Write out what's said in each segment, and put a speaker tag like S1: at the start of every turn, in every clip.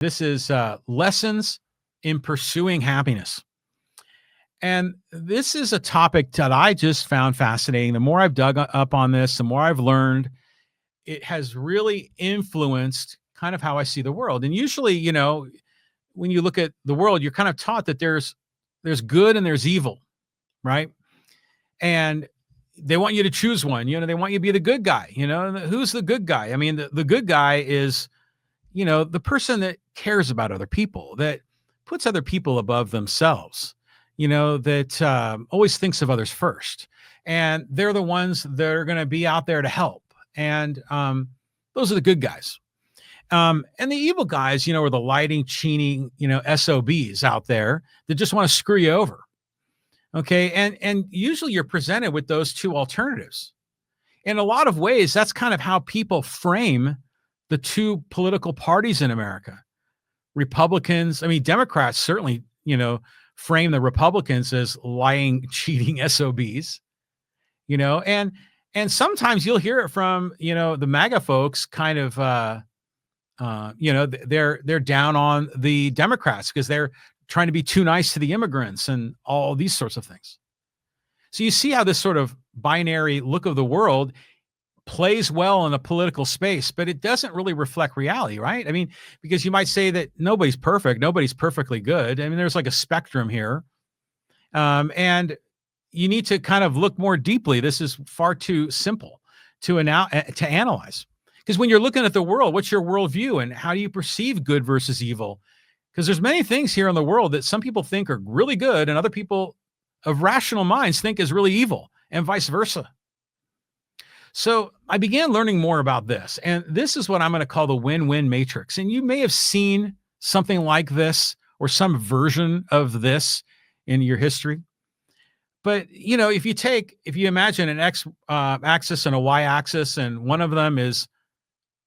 S1: This is lessons in pursuing happiness. And this is a topic that I just found fascinating. The more I've dug up on this, the more I've learned. It has really influenced kind of how I see the world. And usually, when you look at the world, you're kind of taught that there's good and there's evil, right? And they want you to choose one. They want you to be the good guy. Who's the good guy? I mean, the good guy is the person that cares about other people, that puts other people above themselves, that always thinks of others first. And they're the ones that are going to be out there to help. And those are the good guys. And the evil guys, are the lighting, cheating, SOBs out there that just want to screw you over. Okay. And usually you're presented with those two alternatives. In a lot of ways, that's kind of how people frame the two political parties in America. Republicans, Democrats certainly, frame the Republicans as lying, cheating SOBs, and sometimes you'll hear it from, the MAGA folks kind of, they're down on the Democrats because they're trying to be too nice to the immigrants and all these sorts of things. So you see how this sort of binary look of the world plays well in a political space, but it doesn't really reflect reality, right? Because you might say that nobody's perfect, nobody's perfectly good. There's like a spectrum here. And you need to kind of look more deeply. This is far too simple to analyze. Because when you're looking at the world, what's your worldview and how do you perceive good versus evil? Because there's many things here in the world that some people think are really good and other people of rational minds think is really evil, and vice versa. So I began learning more about this, and this is what I'm going to call the win-win matrix. And you may have seen something like this or some version of this in your history. But, if you imagine an X axis and a Y axis, and one of them is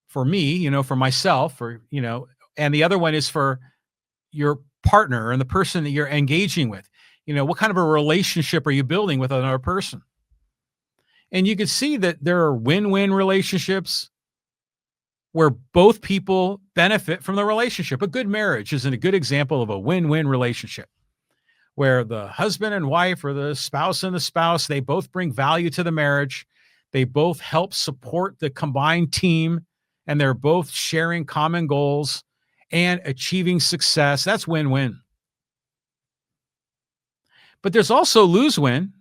S1: for me, for myself, and the other one is for your partner and the person that you're engaging with, what kind of a relationship are you building with another person? And you can see that there are win-win relationships where both people benefit from the relationship. A good marriage is a good example of a win-win relationship where the husband and wife or the spouse and the spouse, they both bring value to the marriage. They both help support the combined team, and they're both sharing common goals and achieving success. That's win-win. But there's also lose-win,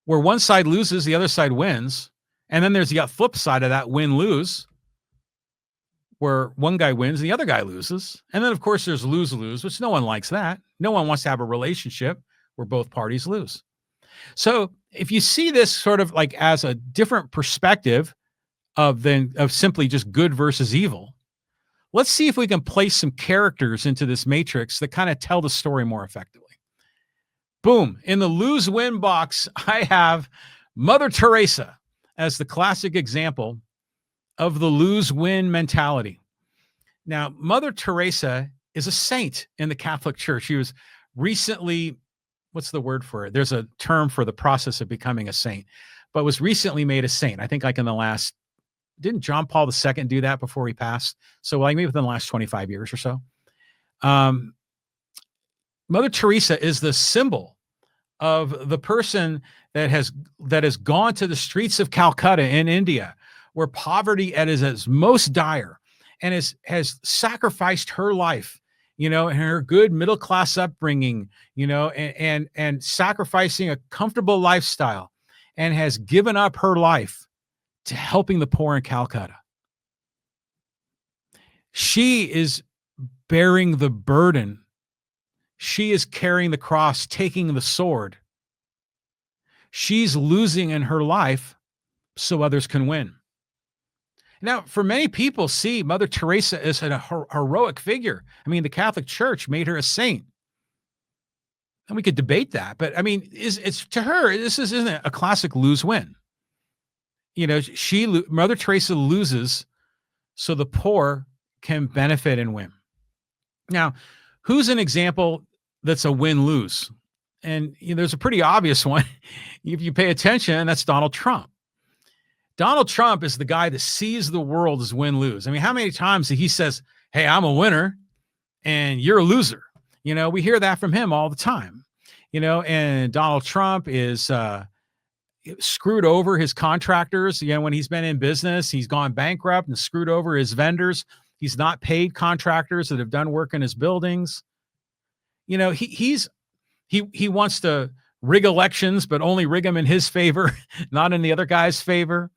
S1: where one side loses, the other side wins. And then there's the flip side of that win-lose, where one guy wins, the other guy loses. And then, of course, there's lose-lose, which no one likes that. No one wants to have a relationship where both parties lose. So if you see this sort of like as a different perspective of simply just good versus evil, let's see if we can place some characters into this matrix that kind of tell the story more effectively. Boom. In the lose-win box, I have Mother Teresa as the classic example of the lose-win mentality. Now, Mother Teresa is a saint in the Catholic Church. She was recently, what's the word for it? There's a term for the process of becoming a saint, but was recently made a saint. I think like in the last, didn't John Paul II do that before he passed? So like maybe within the last 25 years or so. Mother Teresa is the symbol of the person that has gone to the streets of Calcutta in India, where poverty is its most dire, and has sacrificed her life, and her good middle class upbringing, and sacrificing a comfortable lifestyle, and has given up her life to helping the poor in Calcutta. She is bearing the burden. She is carrying the cross, taking the sword. She's losing in her life so others can win. Now, for many people, see Mother Teresa as a heroic figure. The Catholic Church made her a saint. And we could debate that, but it's to her, this isn't a classic lose-win. Mother Teresa loses so the poor can benefit and win. Now, who's an example that's a win-lose? And there's a pretty obvious one. If you pay attention, that's Donald Trump. Donald Trump is the guy that sees the world as win-lose. How many times he says, hey, I'm a winner and you're a loser. We hear that from him all the time. And Donald Trump is screwed over his contractors. When he's been in business, he's gone bankrupt and screwed over his vendors. He's not paid contractors that have done work in his buildings. He wants to rig elections, but only rig them in his favor, not in the other guy's favor.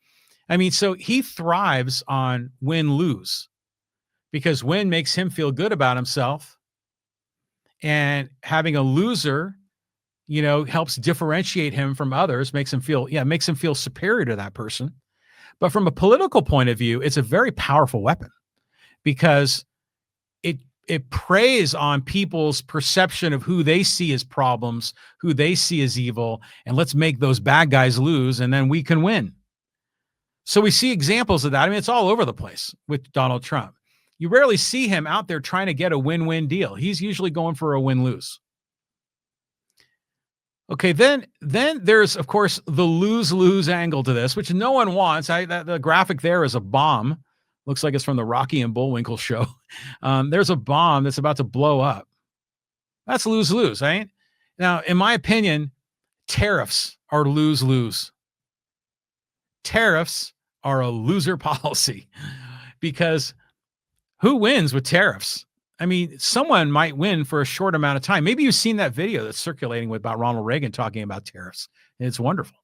S1: So he thrives on win-lose, because win makes him feel good about himself, and having a loser, helps differentiate him from others, makes him feel superior to that person. But from a political point of view, it's a very powerful weapon, because it preys on people's perception of who they see as problems, who they see as evil, and let's make those bad guys lose, and then we can win. So we see examples of that. It's all over the place with Donald Trump. You rarely see him out there trying to get a win-win deal. He's usually going for a win-lose. Okay, then there's, of course, the lose-lose angle to this, which no one wants. The graphic there is a bomb. Looks like it's from the Rocky and Bullwinkle show. There's a bomb that's about to blow up. That's lose-lose, right? Now, in my opinion, tariffs are lose-lose. Tariffs are a loser policy, because who wins with tariffs? Someone might win for a short amount of time. Maybe you've seen that video that's circulating about Ronald Reagan talking about tariffs. It's wonderful.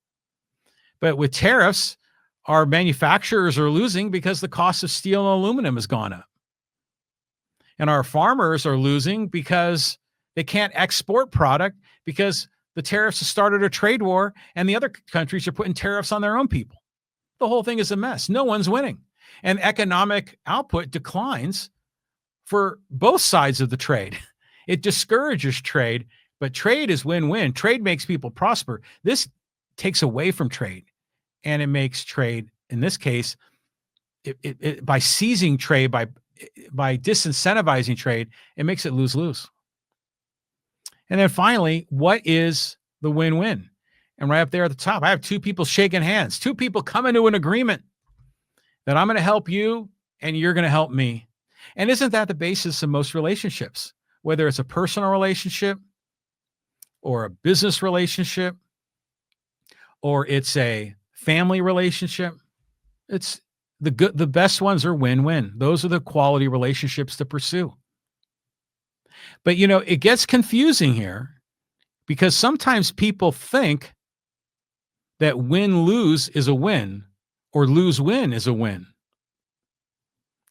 S1: But with tariffs, our manufacturers are losing because the cost of steel and aluminum has gone up. And our farmers are losing because they can't export product because the tariffs have started a trade war, and the other countries are putting tariffs on their own people. The whole thing is a mess. No one's winning. And economic output declines for both sides of the trade. It discourages trade, but trade is win-win. Trade makes people prosper. This takes away from trade, and it makes trade, in this case, by seizing trade, by disincentivizing trade, it makes it lose-lose. And then finally, what is the win-win? And right up there at the top, I have two people shaking hands, two people coming to an agreement that I'm going to help you and you're going to help me. And isn't that the basis of most relationships? Whether it's a personal relationship or a business relationship or it's a family relationship, it's the best ones are win-win. Those are the quality relationships to pursue. But it gets confusing here, because sometimes people think that win-lose is a win or lose-win is a win.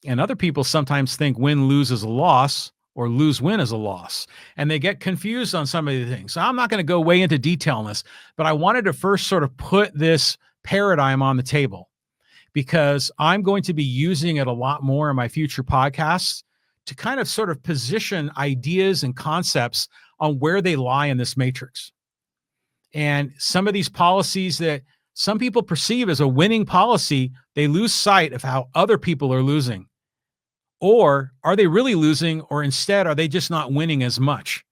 S1: And other people sometimes think win-lose is a loss or lose-win is a loss. And they get confused on some of the things. So I'm not going to go way into detail on this, but I wanted to first sort of put this paradigm on the table, because I'm going to be using it a lot more in my future podcasts to kind of sort of position ideas and concepts on where they lie in this matrix. And some of these policies that some people perceive as a winning policy, they lose sight of how other people are losing. Or are they really losing, or instead are they just not winning as much?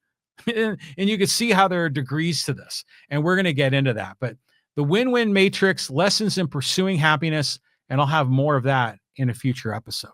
S1: And you can see how there are degrees to this, and we're going to get into that. But the win-win matrix, lessons in pursuing happiness, and I'll have more of that in a future episode.